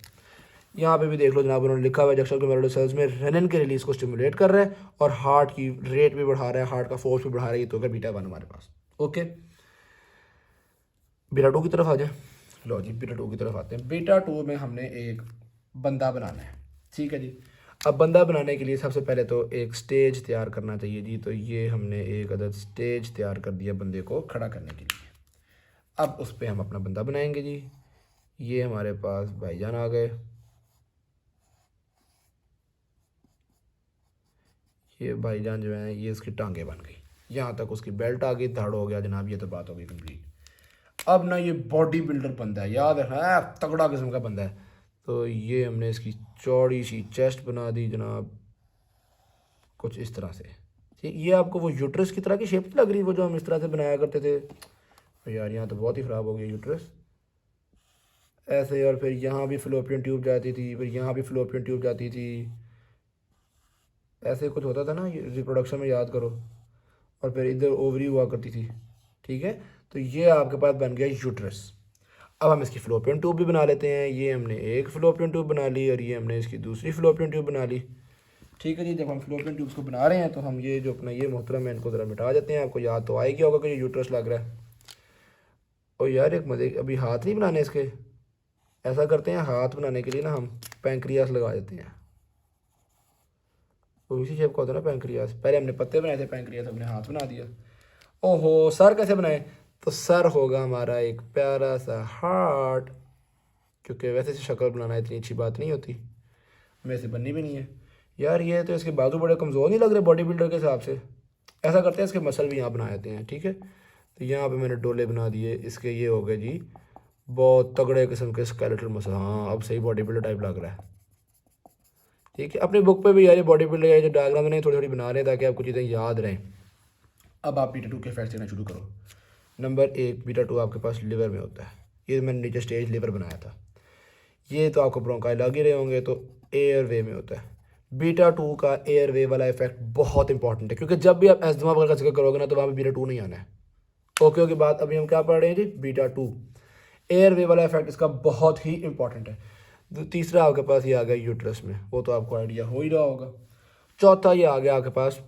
यहाँ पे भी देख लो जनाब, उन्होंने लिखा हुआ है जस्टाग्लोमेरुलर सेल्स में रेनिन के रिलीज को स्टिमुलेट कर रहा है, और हार्ट की रेट भी बढ़ा रहा है, हार्ट का फोर्स भी बढ़ा रहा है। ये तो बीटा 1 हमारे पास। ओके, बीटा 2 की तरफ आ जाए। लो जी, बीटा 2 की तरफ आते हैं। बीटा 2 में हमने एक बंदा बनाना है, ठीक है जी। अब बंदा बनाने के लिए सबसे पहले तो एक स्टेज तैयार करना चाहिए जी। तो ये हमने एक अदद स्टेज तैयार कर दिया बंदे को खड़ा करने के लिए। अब उस पर हम अपना बंदा बनाएंगे जी। ये हमारे पास भाईजान आ गए, ये भाईजान जो है ये इसकी टांगे बन गई, यहाँ तक उसकी बेल्ट आ गई, धाड़ हो गया जनाब, ये तो बात हो गई कंप्लीट। अब ना ये बॉडी बिल्डर बंदा है, याद है, तगड़ा किस्म का बंदा है। तो ये हमने इसकी चौड़ी सी चेस्ट बना दी जनाब, कुछ इस तरह से। ठीक, ये आपको वो यूट्रस की तरह की शेप लग रही है, वो जो हम इस तरह से बनाया करते थे। तो यार यहाँ तो बहुत ही ख़राब हो गया यूट्रस ऐसे, और फिर यहाँ भी फ्लोपियन ट्यूब जाती थी, फिर यहाँ भी फ्लोपियन ट्यूब जाती थी, ऐसे कुछ होता था ना रिप्रोडक्शन में, याद करो। और फिर इधर ओवरी हुआ करती थी, ठीक है। तो ये आपके पास बन गया यूट्रस। अब हम इसकी फ्लोपियन ट्यूब भी बना लेते हैं। ये हमने एक फ्लोपियन ट्यूब बना ली, और ये हमने इसकी दूसरी फ्लोपियन ट्यूब बना ली, ठीक है जी। जब हम फ्लोपियन ट्यूब्स को बना रहे हैं, तो हम ये जो अपना ये मोहतरम है इनको ज़रा मिटा देते हैं। आपको याद तो आएगी होगा कि ये यूट्रस लग रहा है। और यार एक मज़े, अभी हाथ नहीं बनाने इसके, ऐसा करते हैं, हाथ बनाने के लिए ना हम पैंक्रियास लगा देते हैं। तो इसी शेप का होता है ना पैंक्रियास। पहले हमने पत्ते बनाए थे, पैंक्रियास हमने हाथ बना दिया। ओहो, सर कैसे बनाए? तो सर होगा हमारा एक प्यारा सा हार्ट, क्योंकि वैसे से शक्ल बनाना इतनी अच्छी बात नहीं होती, मेरे से बननी भी नहीं है। यार ये तो इसके बाजू बड़े कमज़ोर नहीं लग रहे बॉडी बिल्डर के हिसाब से। ऐसा करते हैं, इसके मसल भी यहाँ बना देते हैं, ठीक है। तो यहाँ पे मैंने डोले बना दिए इसके, ये हो गए जी बहुत तगड़े किस्म के स्केलेटल मसल। हाँ, अब सही बॉडी बिल्डर टाइप लग रहा है, ठीक है। अपनी बुक पे भी यार ये बॉडी बिल्डर या जो डायग्राम नहीं थोड़ी थोड़ी बना रहे हैं, ताकि आपको चीज़ें याद रहें। अब आप बीटा 2 के फैक्ट्स देना शुरू करो। नंबर 1, बीटा 2 आपके पास लिवर में होता है। ये मैंने नीचे स्टेज लिवर बनाया था। ये तो आपको ब्रोंकाई लग ही रहे होंगे, तो एयर वे में होता है। बीटा 2 का एयर वे वाला इफेक्ट बहुत इंपॉर्टेंट है, क्योंकि जब भी आप एस्थमा वगैरह का जिक्र करोगे ना, तो वहाँ पे बीटा 2 नहीं आना है। ओके बात। अभी हम क्या पढ़ रहे हैं जी? बीटा 2 एयर वे वाला इफेक्ट इसका बहुत ही इंपॉर्टेंट है। तीसरा आपके पास ये आ गया यूट्रस में, वो तो आपको आइडिया हो ही रहा होगा। चौथा ये आ गया आपके पास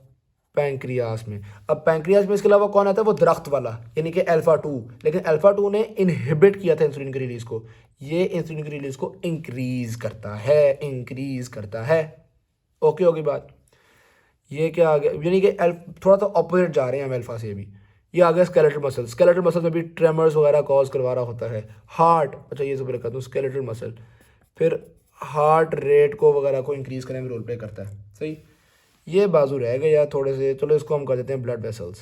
पैंक्रियास में। अब पैंक्रियास में इसके अलावा कौन आता है? वो दरख्त वाला, यानी कि अल्फा 2। लेकिन अल्फा 2 ने इनहिबिट किया था इंसुलिन की रिलीज को, ये इंसुलिन की रिलीज को इंक्रीज करता है। ओके होगी बात। ये क्या आ गया, यानी कि थोड़ा सा ऑपोजिट जा रहे हैं हम अल्फा से भी। ये आ गया स्केलेटल मसल। स्केलेटल मसल में भी ट्रेमर्स वगैरह कॉज करवा रहा होता है। हार्ट, अच्छा ये सब रखा दूँ, स्केलेटल मसल फिर हार्ट रेट को वगैरह को इंक्रीज करने में रोल प्ले करता है, सही। ये बाजू रह गए यार थोड़े से, चलो इसको हम कर देते हैं ब्लड वेसल्स,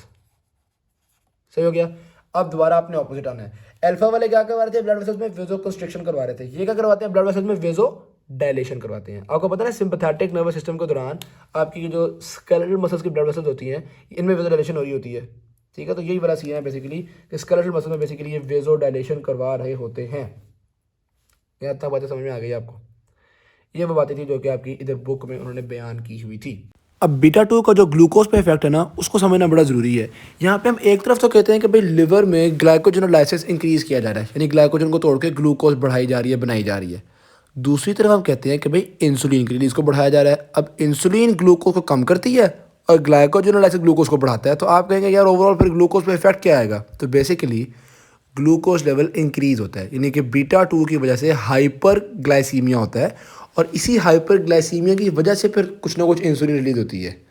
सही हो गया। अब दोबारा आपने ऑपोजिट आना है। अल्फा वाले क्या करवा रहे थे? ब्लड वेसल्स में वेजो कंस्ट्रिक्शन करवा रहे थे। ये क्या करवाते हैं? ब्लड वेसल्स में वेजो डायलेशन करवाते हैं। आपको पता है सिंपैथेटिक नर्वस सिस्टम के दौरान आपकी जो स्केलेटल मसल्स की ब्लड वेसल्स होती हैं, इनमें वेजो डायलेशन हो रही होती है, ठीक है। तो यही वाला सीन है बेसिकली कि स्केलेटल मसल में बेसिकली ये वेजो डायलेशन करवा रहे होते हैं। यहाँ तक बातें समझ में आ गई आपको? ये वो बातें थी जो कि आपकी इधर बुक में उन्होंने बयान की हुई थी। अब बीटा 2 का जो ग्लूकोज पे इफेक्ट है ना, उसको समझना बड़ा ज़रूरी है। यहाँ पे हम एक तरफ तो कहते हैं कि भाई लिवर में ग्लाइकोजेनोलाइसिस इंक्रीज़ किया जा रहा है, यानी ग्लाइकोजन को तोड़ के ग्लूकोज बढ़ाई जा रही है, बनाई जा रही है। दूसरी तरफ हम कहते हैं कि भाई इंसुलिन की रिलीज़ को बढ़ाया जा रहा है। अब इंसुलिन ग्लूकोज को कम करती है और ग्लाइकोजेनोलाइसिस ग्लूकोज को बढ़ाता है। तो आप कहेंगे यार ओवरऑल फिर ग्लूकोज पे इफेक्ट क्या आएगा? तो बेसिकली ग्लूकोज लेवल इंक्रीज होता है, यानी कि बीटा 2 की वजह से हाइपर ग्लाइसीमिया होता है, और इसी हाइपर ग्लाइसीमिया की वजह से फिर कुछ ना कुछ इंसुलिन रिलीज होती है।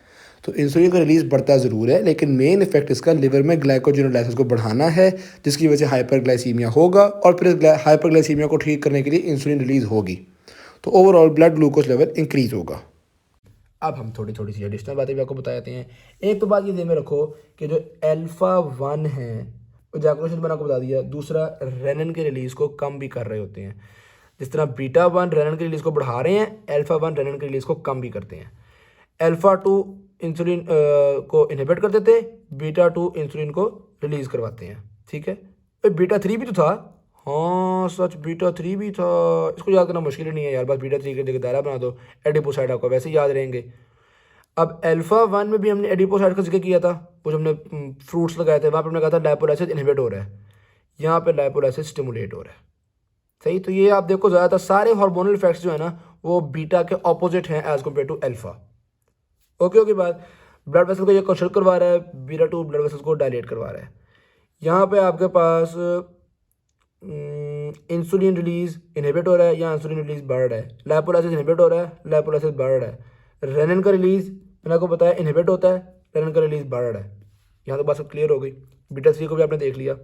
तो इंसुलिन का रिलीज बढ़ता ज़रूर है, लेकिन मेन इफेक्ट इसका लिवर में ग्लाइकोजेनोलाइसिस को बढ़ाना है, जिसकी वजह से हाइपर ग्लाइसीमिया होगा, और फिर हाइपर ग्लाइसीमिया को ठीक करने के लिए इंसुलिन रिलीज होगी। तो overall blood glucose level increase होगा। अब हम थोड़ी थोड़ी सी एडिशनल बातें भी आपको बता देते हैं। एक तो बात ये ध्यान में रखो कि जो अल्फा-1 है इजैकुलेशन मैंने आपको बता दिया, दूसरा रेनिन के रिलीज को कम भी कर रहे होते हैं। जिस तरह बीटा-1 रेनिन के रिलीज को बढ़ा रहे हैं, अल्फा-1 रेनिन के रिलीज को कम भी करते हैं। अल्फा-2 इंसुलिन को इनहिबिट कर देते, बीटा-2 इंसुलिन को रिलीज करवाते हैं। ठीक है, बीटा-3 भी तो था। हाँ सच, बीटा-3 भी था, इसको याद करना मुश्किल ही नहीं है यार, बस बीटा-3 के जगह दायरा बना दो, एडिपोसाइड आपको वैसे ही याद रहेंगे। अब अल्फा-1 में भी हमने एडिपोसाइड का जिक्र किया था, वो जो हमने फ्रूट्स लगाए थे वहाँ पर हमने कहा था लाइपोलाइसिस इनहिबिट हो रहा है, यहाँ पे लाइपोलाइसिस स्टिमुलेट हो रहा है। सही, तो ये आप देखो ज़्यादातर सारे हार्मोनल इफेक्ट्स जो है ना वो बीटा के ऑपोजिट हैं as compared to alpha. Okay बात, ब्लड वेसल को ये कंस्ट्रक्ट करवा रहा है, बीटा-2 ब्लड वेसल्स को डायलेट करवा रहा है। यहाँ पे आपके पास इंसुलिन रिलीज इनहिबिट हो रहा है, यहाँ इंसुलिन रिलीज बढ़ रहा है, लाइपोलाइसिस इनहिबिट हो रहा है, लाइपोलाइसिस बढ़ रहा है, रेनिन का रिलीज मैंने आपको बताया इनहिबिट होता है, रेनिन का रिलीज बढ़ रहा है। यहाँ तो बात सब क्लियर हो गई, बीटा-3 को भी आपने देख लिया।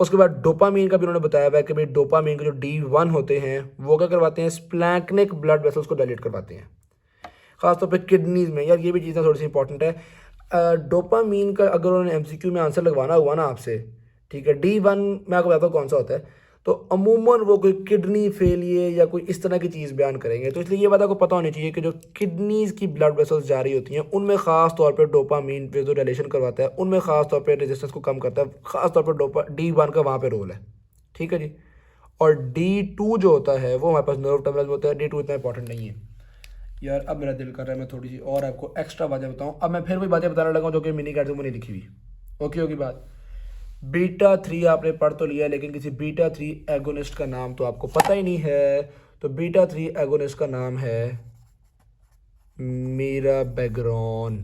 उसके बाद डोपामीन का भी उन्होंने बताया हुआ है कि भाई डोपामीन के जो D1 होते हैं वो क्या करवाते हैं, स्प्लैंक्निक ब्लड वेसल्स को डायलेट करवाते हैं, खासतौर पे किडनीज में। यार ये भी चीज़ें थोड़ी सी इंपॉर्टेंट है। डोपामीन का अगर उन्होंने MCQ में आंसर लगवाना हुआ ना आपसे, ठीक है, D1 मैं आपको बताता हूँ कौन सा होता है, तो अमूमन वो कोई किडनी फेलियर या कोई इस तरह की चीज़ बयान करेंगे। तो इसलिए ये बात आपको पता होनी चाहिए कि जो किडनीज़ की ब्लड वेसल्स जा रही होती हैं उनमें ख़ास तौर पे डोपामीन पे जो रिलेशन करवाता है उनमें ख़ास तौर पे रेजिस्टेंस को कम करता है, ख़ास तौर पे D1 का वहाँ पे रोल है। ठीक है जी, और D2 जो होता है वो हमारे पास नर्व टर्मिनल में होता है। D2 इतना इंपॉर्टेंट नहीं है यार। अब मेरा दिल कर रहा है मैं थोड़ी सी और आपको एक्स्ट्रा बातें बताऊँ। अब मैं फिर वही बातें बताने लगा जो कि मिनी कार्ड में नहीं लिखी हुई। ओके बात, बीटा-3 आपने पढ़ तो लिया, लेकिन किसी बीटा-3 एगोनिस्ट का नाम तो आपको पता ही नहीं है। तो बीटा-3 एगोनिस्ट का नाम है मिराबेग्रॉन,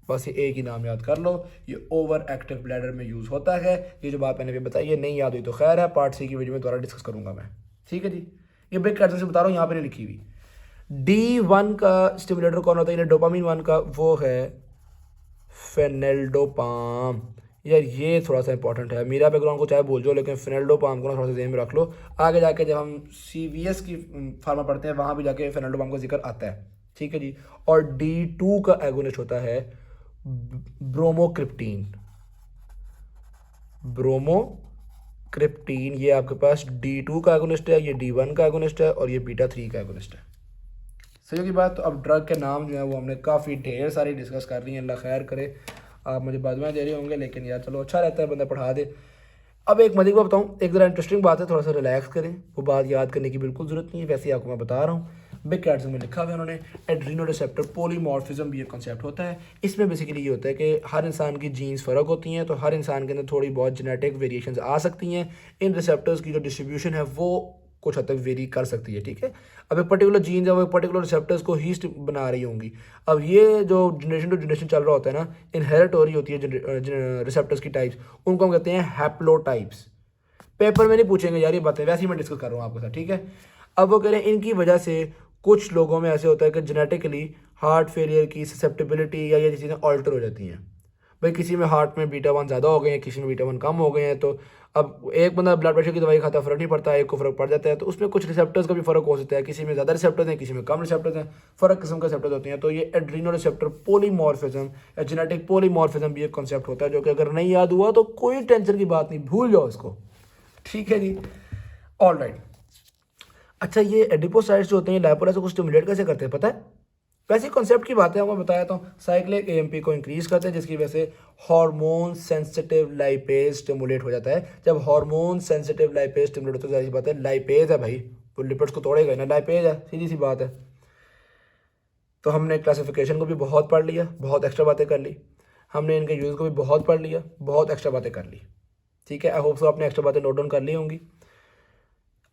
बस ये एक ही नाम याद कर लो। ये ओवर एक्टिव ब्लैडर में यूज़ होता है। ये जो बात मैंने भी बताई है नहीं याद हुई तो खैर है, पार्ट 3 की वीडियो में दोबारा डिस्कस करूंगा मैं। ठीक है जी, ये ब्रेक कार्ड से बता रहा हूँ, यहाँ पर नहीं लिखी हुई। D1 का स्टिमुलेटर कौन होता है, डोपामिन 1 का, वो है फेनेल्डोपाम। यार ये थोड़ा सा इंपॉर्टेंट है, मीरा बैकग्राउंड को चाहे भूल जाओ लेकिन फेनेल्डोपाम को ना थोड़ा सा ध्यान में रख लो। आगे जाके जब हम CVS की फार्मा पढ़ते हैं वहाँ भी जाके फेनेल्डोपाम का जिक्र आता है। ठीक है जी, और D2 का एगोनिस्ट होता है ब्रोमोक्रिप्टीन। ब्रोमोक्रिप्टीन ये आपके पास D2 का एगोनिस्ट है, ये D1 का एगोनिस्ट है, और ये बीटा-3 का एगोनिस्ट है। सही की बात। तो अब ड्रग के नाम जो है वो हमने काफ़ी ढेर सारी डिस्कस कर रही हैं, अल्लाह खैर करे। आप मुझे बाद में दे रहे होंगे लेकिन यार चलो अच्छा रहता है बंदा पढ़ा दे। अब एक मज़े की बात बताऊँ, एक ज़रा इंटरेस्टिंग बात है, थोड़ा सा रिलैक्स करें, वो बात याद करने की बिल्कुल ज़रूरत नहीं है, वैसे ही आपको मैं बता रहा हूँ। बिग कैट्स में लिखा हुआ है उन्होंने, एड्रीनो रिसेप्टर पोलीमॉर्फिज्म भी एक कॉन्सेप्ट होता है। इसमें बेसिकली ये होता है कि हर इंसान की जीन्स फ़र्क होती हैं, तो हर इंसान के अंदर थोड़ी बहुत जेनेटिक वेरिएशंस आ सकती हैं। इन रिसेप्टर्स की जो डिस्ट्रीब्यूशन है वो कुछ हद तक वेरी कर सकती है। ठीक है, अब एक पर्टिकुलर जीन्स है वो एक पर्टिकुलर रिसेप्टर्स को ही बना रही होंगी। अब ये जो जनरेशन टू जनरेशन चल रहा होता है ना, इनहेरिट हो रही होती है रिसेप्टर्स की टाइप्स, उनको हम कहते हैं हैप्लोटाइप्स। पेपर में नहीं पूछेंगे यार ये बातें, वैसे ही मैं डिस्कस कर रहा हूँ आपके साथ। ठीक है, अब वो कह रहे हैं इनकी वजह से कुछ लोगों में ऐसे होता है कि जेनेटिकली हार्ट फेलियर की ससेप्टेबिलिटी या ये चीज़ें ऑल्टर हो जाती हैं। भाई किसी में हार्ट में बीटा-1 ज़्यादा हो गए हैं, किसी में बीटा-1 कम हो गए हैं, तो अब एक बंदा ब्लड प्रेशर की दवाई खाता है फ़र्क नहीं पड़ता, एक को फ़र्क पड़ जाता है। तो उसमें कुछ रिसेप्टर्स का भी फ़र्क हो सकता है, किसी में ज़्यादा रिसेप्टर्स हैं, किसी में कम रिसेप्टर्स हैं, फ़र्क किस्म के रिसेप्टर्स होते हैं। तो ये एड्रीनो रिसेप्टर पोलीमॉर्फिज्म या जेनेटिक पोलीमॉर्फिज्म भी एक कॉन्सेप्ट होता है जो कि अगर नहीं याद हुआ तो कोई टेंशन की बात नहीं, भूल जाओ इसको। ठीक है जी, ऑल राइट। अच्छा, ये एडिपोसाइट्स जो होते हैं लाइपोलाइसिस को स्टिमुलेट कैसे करते हैं पता है? वैसे कॉन्सेप्ट की बात है, आपको बताया तो साइक्लिक AMP को इंक्रीज करते हैं, जिसकी वजह से हार्मोन सेंसिटिव लाइपेज स्टिमुलेट हो जाता है। जब हार्मोन सेंसिटिव लाइपेज स्टिमुलेट होता है, जाहिर सी बात है लाइपेज है भाई, तो लिपिड्स को तोड़ेगा ना, लाइपेज है, सीधी सी बात है। तो हमने क्लासिफिकेशन को भी बहुत पढ़ लिया, बहुत एक्स्ट्रा बातें कर ली, हमने इनके यूज़ को भी बहुत पढ़ लिया, बहुत एक्स्ट्रा बातें कर ली। ठीक है, आई होप सो आपने एक्स्ट्रा बातें नोट डाउन कर ली होंगी।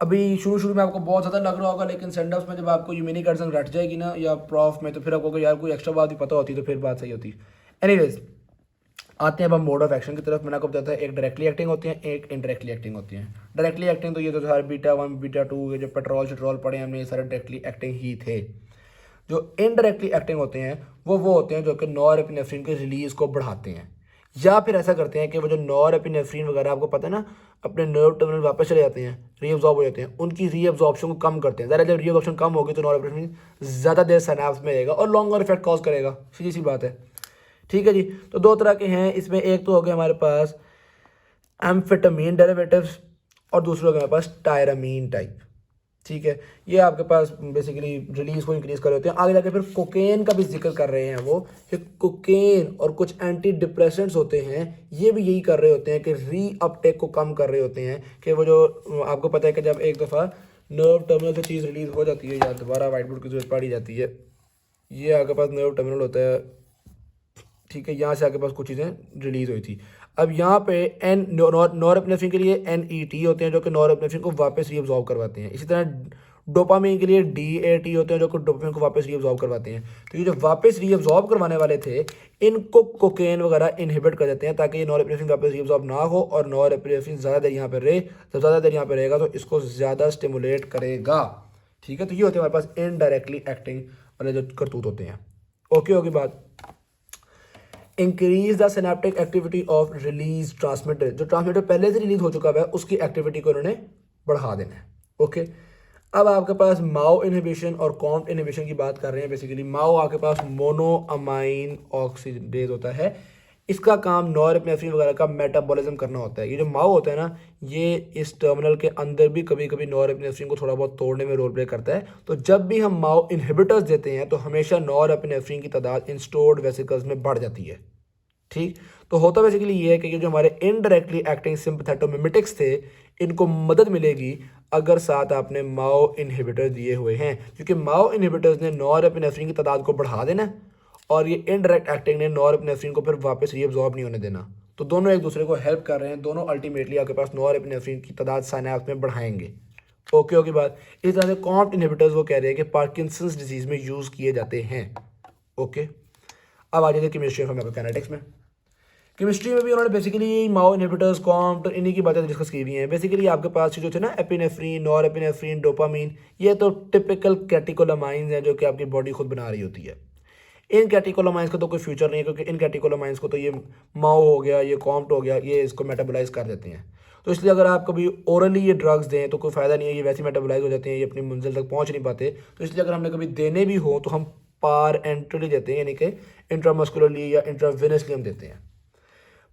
अभी शुरू में आपको बहुत ज़्यादा लग रहा होगा, लेकिन सेंड ऑफ में जब आपको ये मिनी कर्जन रट जाएगी ना या प्रॉफ में, तो फिर आपको यार कोई एक्स्ट्रा बात भी पता होती तो फिर बात सही होती। एनीवेज आते हैं अब हम मोड ऑफ एक्शन की तरफ। मैंने आपको बताया था एक डायरेक्टली एक्टिंग होती है, एक इनडायरेक्टली एक्टिंग होती है। डायरेक्टली एक्टिंग तो ये तो सारे बीटा 1 बीटा 2 ये जो पेट्रोल पढ़े हमने, ये सारे डायरेक्टली एक्टिंग ही थे। जो इनडायरेक्टली एक्टिंग होते हैं वो होते हैं जो कि नॉरएपिनेफ्रिन के रिलीज को बढ़ाते हैं, या फिर ऐसा करते हैं कि वो जो नॉरएपिनेफ्रिन वगैरह आपको पता है ना अपने नर्व टर्मिनल वापस चले जाते हैं, रीअब्जॉर्ब हो जाते हैं, उनकी रीअब्जॉर्प्शन को कम करते हैं। ज़्यादा जब रीअब्जॉर्प्शन कम होगी तो नॉरएपिनेफ्रिन ज़्यादा देर सिनेप्स में रहेगा और लॉन्गर इफेक्ट कॉज करेगा, सीधी सी बात है। ठीक है जी। तो दो तरह के हैं इसमें, एक तो हो गया हमारे पास एम्फेटामीन डेरिवेटिव्स और दूसरा हो गया हमारे पास टायरामीन टाइप। ठीक है, ये आपके पास बेसिकली रिलीज को इंक्रीज कर रहे होते हैं। आगे जाके फिर कोकेन का भी जिक्र कर रहे हैं वो कि कोकेन और कुछ एंटी डिप्रेसेंट्स होते हैं, ये भी यही कर रहे होते हैं कि री अपटेक को कम कर रहे होते हैं। कि वो जो आपको पता है कि जब एक दफ़ा नर्व टर्मिनल से चीज़ रिलीज हो जाती है या दोबारा वाइट बोर्ड की जरूरत पड़ी जाती है, ये आपके पास नर्व टर्मिनल होता है। ठीक है, यहाँ से आपके पास कुछ चीज़ें रिलीज हुई थी। अब यहाँ पे एन नॉरएपिनेफ्रिन के लिए NET होते हैं जो कि नॉरएपिनेफ्रिन को वापस रीअब्जॉर्ब करवाते हैं। इसी तरह डोपामीन के लिए DAT होते हैं जो कि डोपामीन को वापस रीअब्जॉर्ब करवाते हैं। तो ये जो वापस रीअब्जॉर्ब करवाने वाले थे इनको कोकेन वगैरह इनहिबिट कर देते हैं ताकि ये नॉरएपिनेफ्रिन वापस रीअब्जॉर्ब ना हो और नॉरएपिनेफ्रिन ज़्यादा देर यहाँ पर रहे। जब ज़्यादा देर यहाँ पर रहेगा तो इसको ज़्यादा स्टिमुलेट करेगा। ठीक है, तो ये होते हैं हमारे पास इनडायरेक्टली एक्टिंग वाले जो करतूत होते हैं। ओके होगी बात। Increase the synaptic activity of release transmitter, जो ट्रांसमीटर पहले से रिलीज हो चुका है उसकी एक्टिविटी को उन्होंने बढ़ा देना है। ओके, अब आपके पास माओ इनहिबिशन और कॉम्ट इनहिबिशन की बात कर रहे हैं। बेसिकली माओ आपके पास मोनोअमाइन ऑक्सीडेज होता है, इसका काम नॉरएपिनेफ्रिन वगैरह का मेटाबॉलिज्म करना होता है। ये जो माओ होता है ना, ये इस टर्मिनल के अंदर भी कभी कभी नॉरएपिनेफ्रिन को थोड़ा बहुत तोड़ने में रोल प्ले करता है। तो जब भी हम माओ इनहिबिटर्स देते हैं तो हमेशा नॉरएपिनेफ्रिन की तादाद इन स्टोर्ड वेसिकल्स में बढ़ जाती है। ठीक, तो होता बेसिकली ये है कि ये जो हमारे इनडायरेक्टली एक्टिंग सिंपैथेटोमिमेटिक्स थे इनको मदद मिलेगी अगर साथ आपने माओ इनहिबिटर दिए हुए हैं, क्योंकि माओ इनहिबिटर्स ने नॉरएपिनेफ्रिन की तादाद को बढ़ा देना है और ये इनडायरेक्ट एक्टिंग ने नॉरएपिनेफ्रिन को फिर वापस रीअब्जॉर्ब नहीं होने देना। तो दोनों एक दूसरे को हेल्प कर रहे हैं, दोनों अल्टीमेटली आपके पास नॉरएपिनेफ्रिन की तादाद साइनैप्स में बढ़ाएंगे। ओके ओके बात। इस तरह से कॉम्ट इनहिबिटर्स वो कह रहे हैं कि पार्किंसंस डिजीज में यूज़ किए जाते हैं। ओके, अब आ जाते केमिस्ट्री और फार्माकोकाइनेटिक्स में। केमिस्ट्री में भी उन्होंने बेसिकली माओ इनहिबिटर्स कॉम्ट इन्हीं की बातें डिस्कस की हुई हैं। बेसिकली आपके पास जो थे ना एपिनेफ्रिन, नॉरएपिनेफ्रिन, डोपामीन, ये तो टिपिकल कैटेकोलामाइंस हैं जो कि आपकी बॉडी खुद बना रही होती है। इन कैटेकोलामाइंस का तो कोई फ्यूचर नहीं है क्योंकि इन कैटेकोलामाइंस को तो ये माओ हो गया, ये कॉम्ट हो गया, ये इसको मेटाबोलाइज कर देते हैं। तो इसलिए अगर आप कभी ओरली ये ड्रग्स दें तो कोई फ़ायदा नहीं है, ये वैसे मेटाबोलाइज हो जाते हैं, ये अपनी मंजिल तक पहुंच नहीं पाते। तो इसलिए अगर हमने कभी देने भी हो तो हम पार एंट्रली देते हैं, यानी कि इंट्रामस्कुलरली या इंट्रावेनसली हम देते हैं।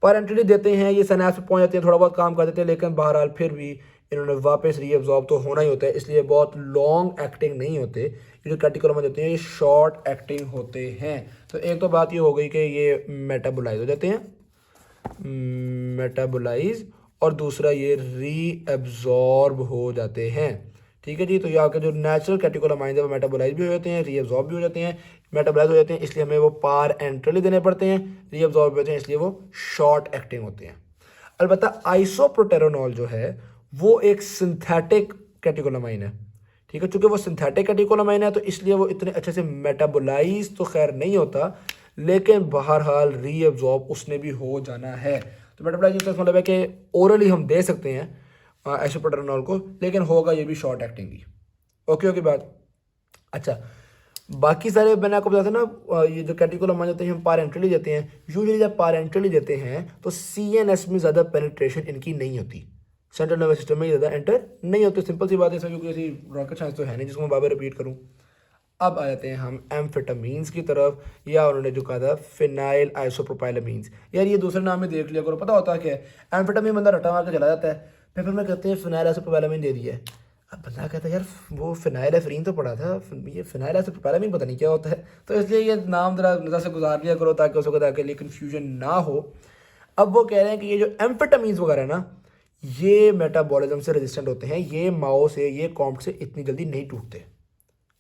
पेरेंटली देते हैं, ये सिनेप्स पे पहुंच जाते हैं, थोड़ा बहुत काम कर देते हैं, लेकिन बहरहाल फिर भी इन्होंने वापस रीअब्जॉर्ब तो होना ही होता है, इसलिए बहुत लॉन्ग एक्टिंग नहीं होते। ये जो कैटेकोलामाइंस होते हैं ये शॉर्ट एक्टिंग होते हैं। तो एक तो बात ये हो गई कि ये मेटाबोलाइज हो जाते हैं, मेटाबोलाइज, और दूसरा ये रीअब्जॉर्ब हो जाते हैं। ठीक है जी। तो ये आपके जो नेचुरल कैटेकोलामाइंस है वो मेटाबोलाइज भी हो जाते हैं, रीअब्जॉर्ब भी हो जाते हैं। मेटाबोलाइज हो जाते हैं इसलिए हमें वो पार एंट्रली देने पड़ते हैं, रीअब्जॉर्ब भी होते हैं इसलिए वो शॉर्ट एक्टिंग होते हैं। अलबत्ता आइसोप्रोटेरोनॉल जो है वो एक सिंथेटिक कैटेकोलामाइन है। ठीक है, चूंकि वो सिंथेटिक कैटेकोलामाइन है तो इसलिए वो इतने अच्छे से मेटाबोलाइज तो खैर नहीं होता, लेकिन बहरहाल रीअब्जॉर्ब उसने भी हो जाना है। तो मेटाबोलाइज का मतलब है कि ओरली हम दे सकते हैं आइसोप्रोटेरोनॉल को, लेकिन होगा ये भी शॉर्ट एक्टिंग ही। ओके ओके बात। अच्छा, बाकी सारे मैंने आपको बताया था ना, ये जो कैटेकोलामाइन होते हैं हम पारेंटली देते हैं। यूजुअली जब पारेंटली देते हैं तो CNS में ज़्यादा पेनिट्रेशन इनकी नहीं होती, सेंट्रल नर्वस सिस्टम में ज़्यादा एंटर नहीं होती। सिंपल सी बात है, इसमें क्योंकि ऐसी रॉकेट साइंस तो है नहीं जिसको मैं बार बार रिपीट करूँ। अब आ जाते हैं हम एम्फेटामीन्स की तरफ, या उन्होंने जो कहा था फिनाइल आइसोप्रोपाइलामीन्स। यार ये दूसरे नाम में देख लिया करो, पता होता है क्या है। एम्फेटामीन बंदा रटा मार के चला जाता है, पेपर में कहते हैं फिनाइल आइसोप्रोपाइलामीन दे दिया है। अब बंदा कहता है यार वो फिनाइल एफरीन तो पड़ा था, ये फिनाइल आइसोप्रोपाइलामीन पता नहीं क्या होता है। तो इसलिए ये नाम जरा नज़र से गुजार लिया करो ताकि उसको ताकि लिए कन्फ्यूजन ना हो। अब वो कह रहे हैं कि ये जो एम्फेटामीन्स वगैरह है ना, ये मेटाबॉलिज्म से रेजिस्टेंट होते हैं, ये माओ से, ये कॉम्ट से इतनी जल्दी नहीं टूटते।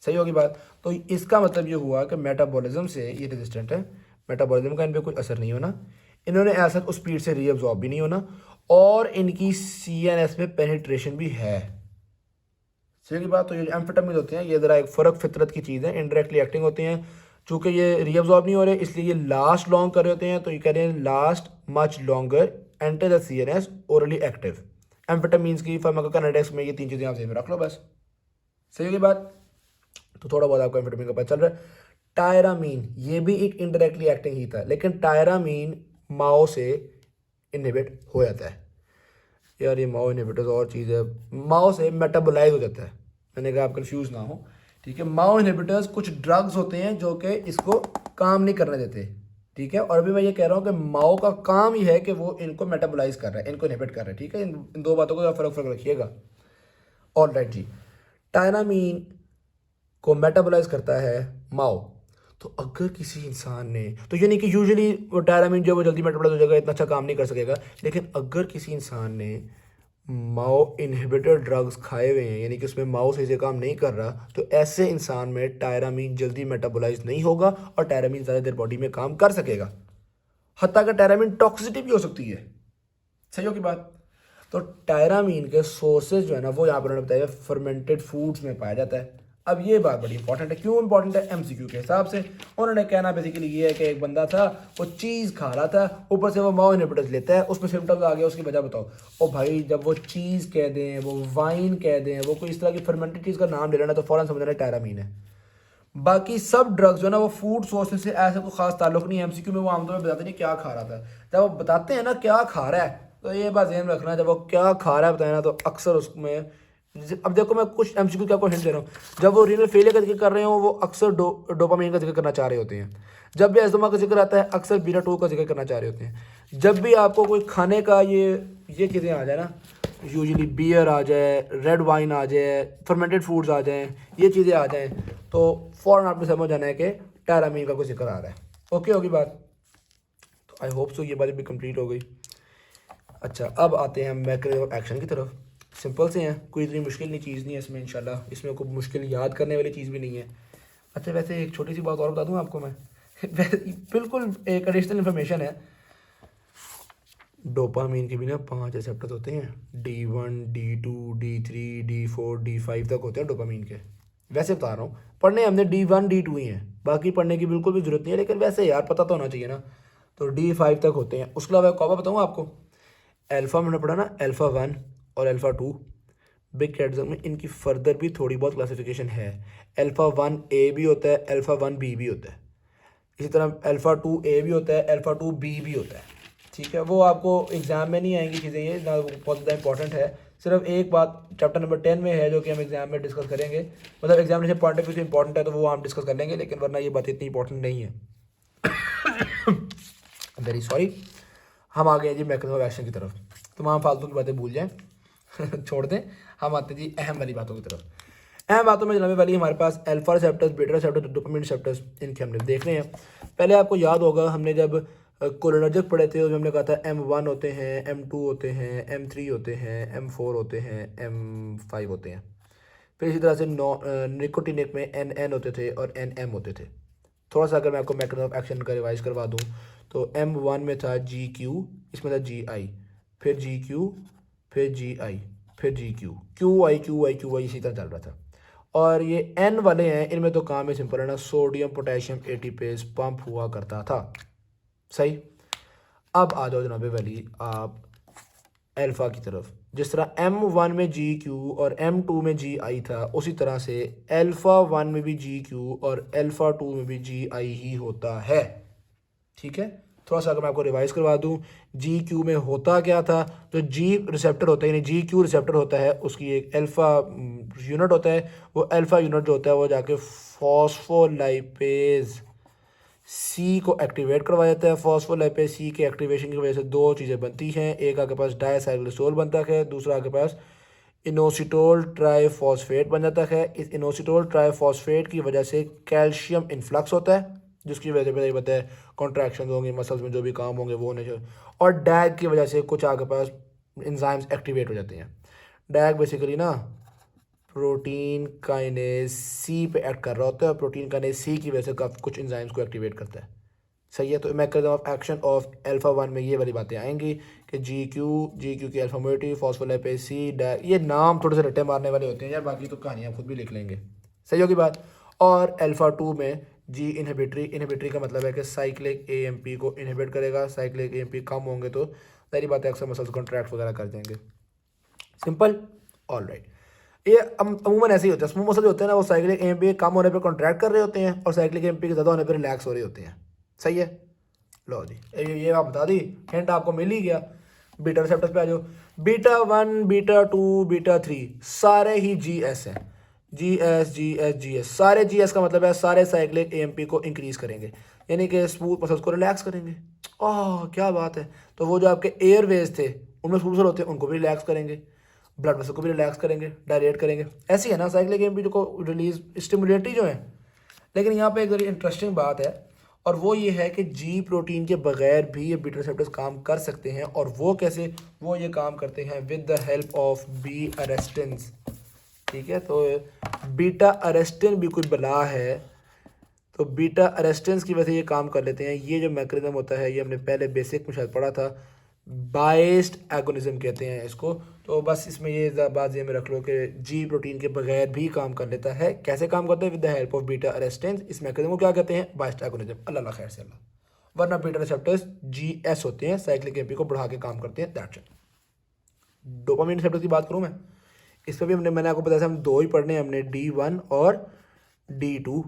सही होगी बात। तो इसका मतलब ये हुआ कि मेटाबॉलिज्म से ये रेजिस्टेंट है, मेटाबॉलिज्म का इन पर कुछ असर नहीं होना, इन्होंने ऐसा उस स्पीड से रीअब्जॉर्ब भी नहीं होना, और इनकी CNS में पेनिट्रेशन भी है। सही की बात। तो ये एम्फेटामीन होते हैं ये ज़रा एक फ़र्क फितरत की चीज़ है, इनडायरेक्टली एक्टिंग होते हैं, चूँकि ये रीअब्जॉर्ब नहीं हो रहे इसलिए ये लास्ट लॉन्ग कर रहे होते हैं, तो ये कह रहे हैं last much longer, enter the CNS, orally active. Amphetamines की फार्माकोकाइनेटिक्स में ये 3 चीज़ें आप जेब में रख लो बस। सही होगी बात। तो थोड़ा बहुत आपको एम्फेटामीन का पता चल रहा है। टायरामीन ये भी एक इनडायरेक्टली एक्टिंग ही था, लेकिन टायरामीन माओ से इनहिबिट हो जाता है। यार ये माओ इनहिबिटर्स और चीज़ है, माओ से मेटाबोलाइज हो जाता है। मैंने कहा आप कंफ्यूज ना हो, ठीक है। माओ इनहिबिटर्स कुछ ड्रग्स होते हैं जो कि इसको काम नहीं करने देते, ठीक है। और अभी मैं ये कह रहा हूँ कि माओ का काम ही है कि वो इनको मेटाबोलाइज कर रहा है, इनको इनहिबिट कर रहा है, ठीक है। इन दो बातों को फर्क रखिएगा। ऑल राइट जी। टायरामीन को मेटाबोलाइज करता है माओ। तो अगर किसी इंसान ने, तो यानी कि यूजुअली वो टायरामीन जो है वो जल्दी मेटाबोलाइज हो जाएगा, इतना अच्छा काम नहीं कर सकेगा, लेकिन अगर किसी इंसान ने माओ इनहिबिटर ड्रग्स खाए हुए हैं, यानी कि उसमें माओ सही से काम नहीं कर रहा, तो ऐसे इंसान में टायरामीन जल्दी मेटाबोलाइज नहीं होगा और टायरामीन ज़्यादा देर बॉडी में काम कर सकेगा। हत्ता कि टायरामीन टॉक्सिसिटी भी हो सकती है। सही हो की बात। तो टायरामीन के सोर्सेज जो है ना वो यहाँ पर उन्होंने बताया फर्मेंटेड फूड्स में पाया जाता है। अब ये बात बड़ी इंपॉर्टेंट है। क्यों इंपॉर्टेंट है? MCQ के हिसाब से उन्होंने कहना बेसिकली ये है कि एक बंदा था, वो चीज़ खा रहा था, ऊपर से वो माओ इनहिबिटर्स लेता है, उसमें सिम्टम्स आ गया, उसकी वजह बताओ। ओ भाई, जब वो चीज़ कह दें, वो वाइन कह दें, वो कोई इस तरह की फर्मेंटेड चीज़ का नाम ले लेना, तो फ़ौरन समझना टायरामीन है। बाकी सब ड्रग्स जो है ना वो फूड सोर्सेज से ऐसा कोई खास ताल्लुक नहीं है। MCQ में वो आमतौर पर बताते नहीं क्या खा रहा था। जब वो बताते हैं ना क्या खा रहा है, तो ये बात ध्यान रखना है, जब वो क्या खा रहा है बताए ना, तो अक्सर उसमें, अब देखो मैं कुछ MCQ क्या आपको हिंट दे रहा हूँ। जब वो रीनल फेलियर का जिक्र कर रहे हो, वो अक्सर डोपामाइन का जिक्र करना चाह रहे होते हैं। जब भी एज़मा का जिक्र आता है, अक्सर बीटा 2 का जिक्र करना चाह रहे होते हैं। जब भी आपको कोई खाने का ये चीज़ें आ जाए ना, यूजुअली बियर आ जाए, रेड वाइन आ जाए, फर्मेंटेड फूड्स आ जाएँ, ये चीज़ें आ जाएँ, तो फ़ौरन आपको समझ आना है कि टायरामीन का कोई जिक्र आ रहा है। ओके होगी बात। तो आई होप सो ये बात भी कंप्लीट हो गई। अच्छा, अब आते हैं मैकेनिज्म ऑफ एक्शन की तरफ। सिंपल से हैं, कोई इतनी मुश्किल नहीं चीज़ नहीं है इसमें इंशाल्लाह। इसमें कोई मुश्किल याद करने वाली चीज़ भी नहीं है। अच्छा, वैसे एक छोटी सी बात और बता दूं आपको मैं बिल्कुल एक एडिशनल इन्फॉर्मेशन है। डोपामीन के भी ना 5 रिसेप्टर्स होते हैं। D1, D2, D3, D4, D5 तक होते हैं डोपामीन के। वैसे बता रहा हूँ, पढ़ने हमने D1, D2 ही हैं, बाकी पढ़ने की बिल्कुल भी जरूरत नहीं है, लेकिन वैसे यार पता तो होना चाहिए ना। तो D5 तक होते हैं। उसके अलावा कौवा बताऊँ आपको, अल्फ़ा मैंने पढ़ा ना, अल्फ़ा 1 और अल्फ़ा 2। बिग कैट्स में इनकी फर्दर भी थोड़ी बहुत क्लासिफिकेशन है। अल्फ़ा 1A भी होता है, अल्फ़ा 1B भी होता है, इसी तरह अल्फ़ा 2A भी होता है, अल्फ़ा 2B भी होता है, ठीक है। वो आपको एग्ज़ाम में नहीं आएंगी चीज़ें, ये ना बहुत ज़्यादा इंपॉर्टेंट है। सिर्फ एक बात चैप्टर नंबर 10 में है जो कि हम एग्ज़ाम में डिस्कस करेंगे, मतलब एग्जामिनेशन पॉइंट ऑफ व्यू से इंपॉर्टेंट है, तो वो हम डिस्कस कर लेंगे, लेकिन वरना ये बात इतनी इंपॉर्टेंट नहीं है। Very sorry. हम आ गए जी मैकेनिज्म ऑफ एक्शन की तरफ। तमाम फालतू की बातें भूल जाएं छोड़ दें, हम आते हैं जी अहम वाली बातों की तरफ। अहम बातों में जनाबे वाली हमारे पास alpha receptors, beta receptors, dopamine receptors, इनके हमने देखने हैं। पहले आपको याद होगा हमने जब कोलिनर्जिक पढ़े थे, तो हमने कहा था M1 होते हैं, M2 होते हैं, M3 होते हैं, M4 होते हैं, M5 होते हैं। फिर इसी तरह से निकोटिनिक में NN होते थे और NM होते थे। थोड़ा सा अगर मैं आपको मैकेनिज्म ऑफ एक्शन का रिवाइज करवा दूँ, तो M1 में था GQ, इसमें था GI, फिर GQ, फिर GI, फिर GQ, QI QI QI, इसी तरह चल रहा था। और ये N वाले हैं, इनमें तो काम है सिंपल है ना, सोडियम पोटेशियम एटीपेज पंप हुआ करता था। सही। अब आ जाओ जनाबे वली आप अल्फ़ा की तरफ। जिस तरह M1 में GQ और M2 में GI था, उसी तरह से अल्फ़ा 1 में भी GQ और अल्फ़ा 2 में भी GI ही होता है, ठीक है। थोड़ा सा अगर मैं आपको रिवाइज करवा दूं, GQ में होता क्या था, जो G रिसेप्टर होता है यानी GQ रिसेप्टर होता है, उसकी एक अल्फ़ा यूनिट होता है, वो अल्फ़ा यूनिट जो होता है वो जाके फॉस्फोलाइपेज C को एक्टिवेट करवा जाता है। फॉस्फोलाइपेज C के एक्टिवेशन की वजह से दो चीज़ें बनती हैं, एक आपके पास डायसाइक्लिसोल बनता है, दूसरा आपके पास इनोसिटोल ट्राइफॉस्फेट बन जाता है। इस इनोसिटोल ट्राइफॉस्फेट की वजह से कैल्शियम इन्फ्लक्स होता है, जिसकी वजह से पता है कॉन्ट्रैक्शन होंगे, मसल्स में जो भी काम होंगे वो होने चाहिए। और डैग की वजह से कुछ आपके पास एंजाइम्स एक्टिवेट हो जाते हैं। डैग बेसिकली ना प्रोटीन काइनेज C पे एक्ट कर रहा होता है, और प्रोटीन काइनेज C की वजह से कुछ एंजाइम्स को एक्टिवेट करता है। सही है। तो mechanism of action of alpha 1 में ये वाली बातें आएंगी कि GQ की अल्फा मोइटी, फॉस्फोलाइपेज C, ये नाम थोड़े से रट्टे मारने वाले होते हैं यार, बाकी तो कहानियाँ खुद भी लिख लेंगे। सही होगी बात। और अल्फा 2 में जी इनहिबिटरी का मतलब है कि साइक्लिक AMP को इनहिबिट करेगा। साइक्लिक AMP कम होंगे तो सारी बातें अक्सर मसल्स कॉन्ट्रैक्ट वगैरह कर जाएंगे। Simple, all right. ये अमूमन ऐसे ही होता है, स्मूथ मसल जो होते हैं ना वो साइक्लिक AMP कम होने पर कॉन्ट्रैक्ट कर रहे होते हैं और साइक्लिक AMP के ज़्यादा होने पर रिलैक्स हो रहे होते हैं। सही है, लो जी ये आप बता दी, हिंट आपको मिल ही गया। बीटा रिसेप्टर्स पे आ जाओ। बीटा 1, बीटा 2, बीटा 3 सारे ही GS हैं। GS सारे GS का मतलब है सारे साइक्लिक AMP को इंक्रीज करेंगे, यानी कि स्मूथ मसल्स को रिलैक्स करेंगे। क्या बात है। तो वो जो आपके एयरवेज थे उनमें स्मूथ मसल होते हैं उनको भी रिलैक्स करेंगे, ब्लड वेसल को भी रिलैक्स करेंगे, डायलेट करेंगे। ऐसी है ना साइक्लिक AMP को रिलीज स्टिमुलेटरी जो है। लेकिन यहाँ पे एक बड़ी इंटरेस्टिंग बात है और वो ये है कि जी प्रोटीन के बगैर भी ये बीटा रिसेप्टर्स काम कर सकते हैं। और वो कैसे, वो ये काम करते हैं with the help of B arrestins. ठीक है, तो बीटा अरेस्टिन भी कोई बला है, तो बीटा अरेस्टिन्स की वजह से ये काम कर लेते हैं। ये जो मैकेनिज्म होता है ये हमने पहले बेसिक में शायद पढ़ा था, बाइस्ड एगोनिज्म कहते हैं इसको। तो बस इसमें ये बात ये में रख लो कि जी प्रोटीन के बगैर भी काम कर लेता है। कैसे काम करता है, with the help of beta arrestins. इस मैकेनिज्म को क्या कहते हैं, बाइस्ड एगोनिज्म। अल्लाह खैर से अल्लाह। वरना बीटा रिसेप्टर्स GS होते हैं, साइक्लिक AMP को बढ़ा के काम करते हैं, दैट्स इट। डोपामिन रिसेप्टर्स की बात करूँ मैं, इस पर भी मैंने आपको बताया था हम 2 ही पढ़ने हैं हमने, D1 और D2।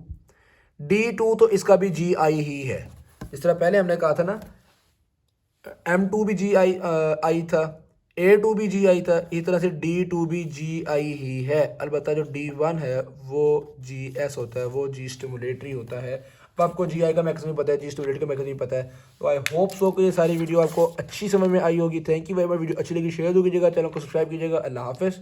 D2 तो इसका भी GI ही है। इस तरह पहले हमने कहा था ना M2 भी GI था, A2 भी GI था, इस तरह से D2 भी GI ही है। अलबत्ता जो D1 है वो GS होता है, वो G स्टिमुलेटरी होता है। अब आपको GI का मैकेनिज्म पता है, G स्टिमुलेटरी का मैकेनिज्म पता है। तो आई होप सो कि ये सारी वीडियो आपको अच्छी समझ में आई होगी। Thank you very much. Video अच्छी लगी शेयर कीजिएगा, चैनल को सब्सक्राइब कीजिएगा। अल्लाह हाफिज़।